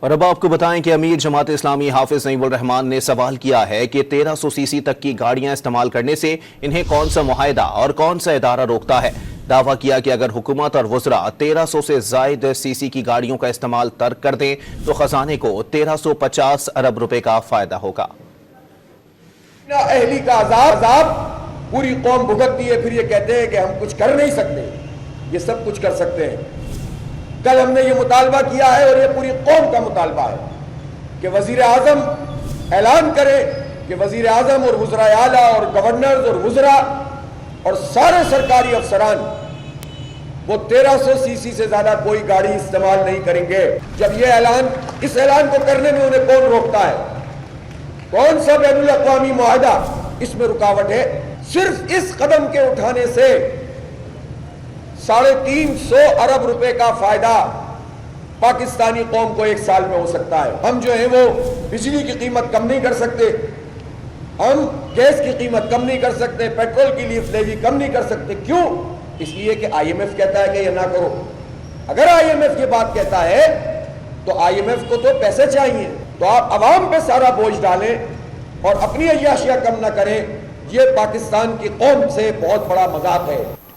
اور اب آپ کو بتائیں کہ امیر جماعت اسلامی حافظ نعیم الرحمان نے سوال کیا ہے کہ 1300 سی سی تک کی گاڑیاں استعمال کرنے سے انہیں کون سا معاہدہ اور کون سا ادارہ روکتا ہے۔ دعویٰ کیا کہ اگر حکومت اور وزراء 1300 سے زائد سی سی کی گاڑیوں کا استعمال ترک کر دیں تو خزانے کو 1350 ارب روپے کا فائدہ ہوگا۔ اہلی کا عذاب پوری قوم بھگتتی ہے، پھر یہ کہتے ہیں کہ ہم کچھ کر نہیں سکتے۔ یہ سب کچھ کر سکتے ہیں۔ کل ہم نے یہ مطالبہ کیا ہے اور یہ پوری قوم کا مطالبہ ہے کہ وزیر اعظم اعلان کرے کہ وزیر اعظم اور وزراء اعلیٰ اور گورنرز اور وزراء اور سارے سرکاری افسران وہ 1300 سی سی سے زیادہ کوئی گاڑی استعمال نہیں کریں گے۔ جب یہ اس اعلان کو کرنے میں انہیں کون روکتا ہے؟ کون سا بین الاقوامی معاہدہ اس میں رکاوٹ ہے؟ صرف اس قدم کے اٹھانے سے 350 ارب روپے کا فائدہ پاکستانی قوم کو ایک سال میں ہو سکتا ہے۔ ہم جو ہیں وہ بجلی کی قیمت کم نہیں کر سکتے، ہم گیس کی قیمت کم نہیں کر سکتے، پیٹرول کی لیوی کم نہیں کر سکتے۔ کیوں؟ اس لیے کہ آئی ایم ایف کہتا ہے کہ یہ نہ کرو۔ اگر آئی ایم ایف یہ بات کہتا ہے تو آئی ایم ایف کو تو پیسے چاہیے، تو آپ عوام پہ سارا بوجھ ڈالیں اور اپنی عیاشیاں کم نہ کریں۔ یہ پاکستان کی قوم سے بہت بڑا مذاق ہے۔